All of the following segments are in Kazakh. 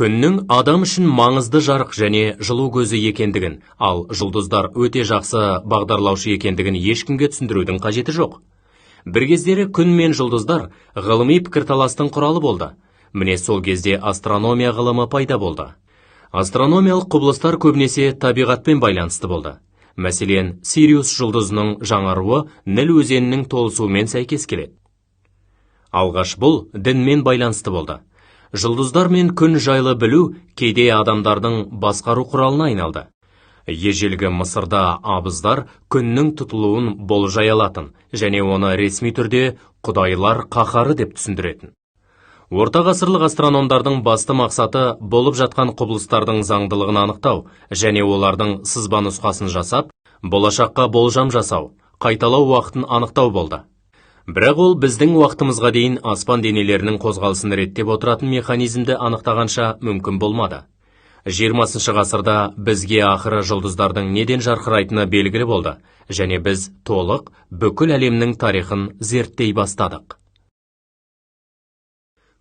Күннің адам үшін маңызды жарық және жылу көзі екендігін, ал жұлдыздар өте жақсы бағдарлаушы екендігін ешкімге түсіндірудің қажеті жоқ. Бір кездері күн мен жұлдыздар ғылыми пікірталастың құралы болды. Міне сол кезде астрономия ғылымы пайда болды. Астрономиялық құбылыстар көбінесе табиғатпен байланысты болды. Мәселен, Сириус жұлдызының жаңаруы Ніл өзенінің толысуымен сәйкес келеді. Алғаш бұл дінмен байланысты болды. Жұлдыздар мен күн жайлы білу кейде адамдардың басқару құралына айналды. Ежелгі Мысырда абыздар күннің тұтылуын болжай алатын және оны ресми түрде құдайлар қаһары деп түсіндіретін. Орта ғасырлық астрономдардың басты мақсаты болып жатқан құбылыстардың заңдылығын анықтау және олардың сызба нұсқасын жасап, болашаққа болжам жасау, қайталау уақытын анықтау болды. Бірақ ол біздің уақытымызға дейін аспан денелерінің қозғалысын реттеп отыратын механизмді анықтағанша мүмкін болмады. 20 ғасырда бізге ақыры жұлдыздардың неден жарқырайтыны белгілі болды, және біз толық бүкіл әлемнің тарихын зерттей бастадық.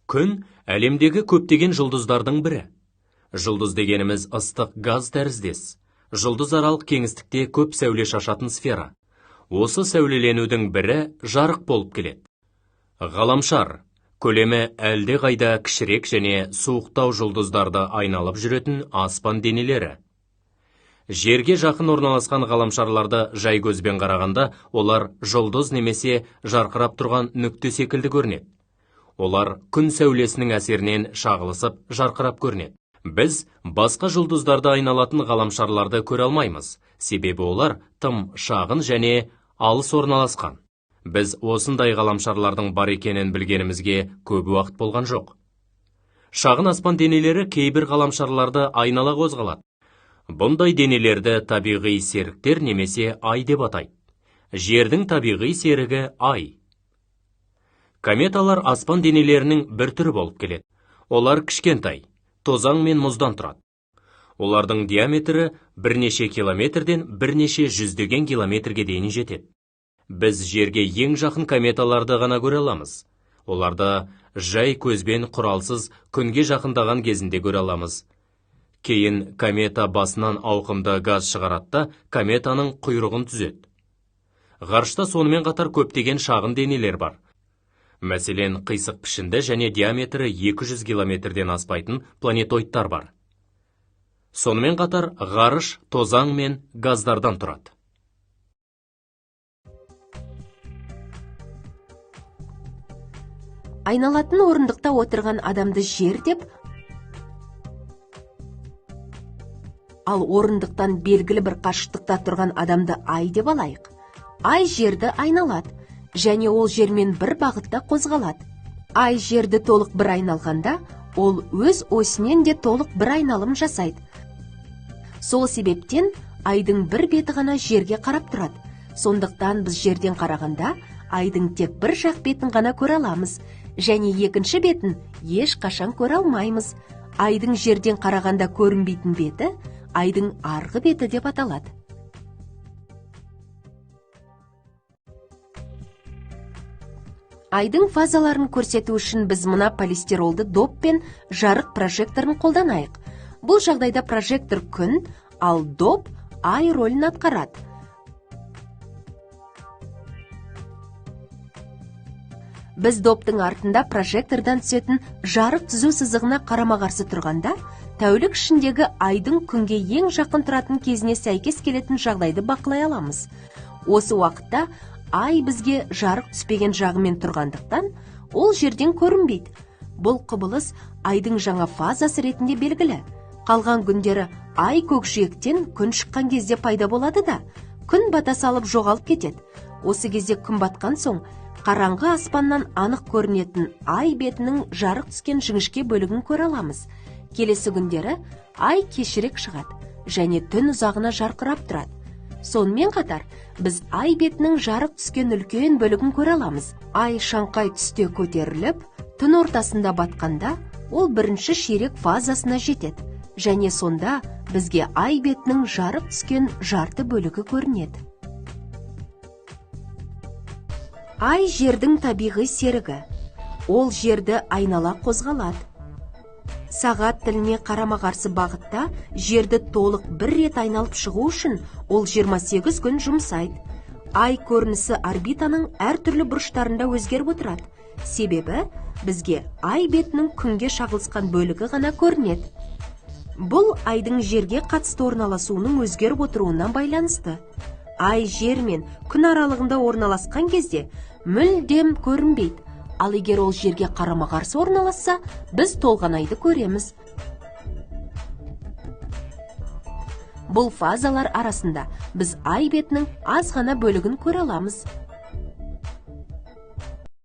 Күн әлемдегі көптеген жұлдыздардың бірі. Жұлдыз дегеніміз ыстық газ тәріздес. Жұлдыз аралық кеңістікте көп сәуле шашатын сфера. Осы сәулеленудің бірі жарық болып келеді. Ғаламшар көлемі әлде қайда кішірек және суықтау жұлдыздарды айналып жүретін аспан денелері. Жерге жақын орналасқан ғаламшарларды жай көзбен қарағанда, олар жұлдыз немесе жарқырап тұрған нүкте секілді көрінеді. Олар күн сәулесінің әсерінен шағылысып жарқырап көрінеді. Біз басқа жұлдыздарды айналатын ғаламшарларды көре алмаймыз, себебі олар тым шағын және алыс орналасқан. Біз осындай ғаламшарлардың бар екенін білгенімізге көп уақыт болған жоқ. Шағын аспан денелері кейбір ғаламшарларды айнала қозғалады. Бұндай денелерді табиғи серіктер немесе ай деп атайды. Жердің табиғи серігі ай. Кометалар аспан денелерінің бір түрі болып келеді. Олар кішкентай, тозаң мен мұздан тұрады. Олардың диаметрі бірнеше километрден бірнеше жүздеген километрге дейін жетеді. Біз жерге ең жақын кометаларды ғана көре аламыз. Оларды жай көзбен құралсыз күнге жақындаған кезінде көре аламыз. Кейін комета басынан ауқымды газ шығаратта кометаның құйрығын түзеді. Ғарышта сонымен қатар көптеген шағын денелер бар. Мәселен, қисық пішінді және диаметрі 200 километрден аспайтын планетоидтар бар. Сонымен қатар ғарыш тозаң мен газдардан тұрады. Айналатын орындықта отырған адамды жер деп, ал орындықтан белгілі бір қашықтықта тұрған адамды ай деп алайық. Ай жерді айналады, және ол жермен бір бағытта қозғалады. Ай жерді толық бір айналғанда, ол өз осінен де толық бір айналым жасайды. Сол себептен айдың бір беті ғана жерге қарап тұрады. Сондықтан біз жерден қарағанда айдың тек бір жақ бетін ғана көре аламыз, және екінші бетін еш қашан көре алмаймыз. Айдың жерден қарағанда көрінбейтін беті айдың арғы беті деп аталады. Айдың фазаларын көрсету үшін біз мына полистиролды доп пен жарық прожекторын қолданайық. Бұл жағдайда прожектор күн, ал доп ай рөлін атқарады. Біз доптың артында прожектордан түсетін жарық түзу сызығына қарама-қарсы тұрғанда, тәулік ішіндегі айдың күнге ең жақын тұратын кезіне сәйкес келетін жағдайды бақылай аламыз. Осы уақытта ай бізге жарық түспеген жағымен тұрғандықтан, ол жерден көрінбейді. Бұл құбылыс айдың жаңа фазасы ретінде белгілі. Қалған күндері ай көкжиектен күн шыққан кезде пайда болады да, күн бата салып жоғалып кетеді. Осы кезде күн батқан соң, қараңғы аспаннан анық көрінетін ай бетінің жарық түскен жіңішке бөлігін көре аламыз. Келесі күндері ай кешірек шығады және түн ұзағына жарқырап тұрады. Сонымен қатар, біз ай бетінің жарық түскен үлкен бөлігін көре аламыз. Ай шаңқай түсте көтеріліп, түн ортасында батқанда, ол бірінші ширек фазасына жетеді. Және сонда бізге ай бетінің жарық түскен жарты бөлігі көрінеді. Ай жердің табиғи серігі. Ол жерді айнала қозғалады. Сағат тіліне қарама-қарсы бағытта жерді толық бір рет айналып шығу үшін ол 28 күн жұмсайды. Ай көрінісі орбитаның әртүрлі бұрыштарында өзгеріп отырады. Себебі бізге ай бетінің күнге шағылысқан бөлігі ғана көрінеді. Бұл айдың жерге қатысты орналасуының өзгеріп отыруынан байланысты. Ай жер мен күн аралығында орналасқан кезде мүлдем көрінбейді. Ал егер ол жерге қарама-қарсы орналасса, біз толған айды көреміз. Бұл фазалар арасында біз ай бетінің аз ғана бөлігін көре аламыз.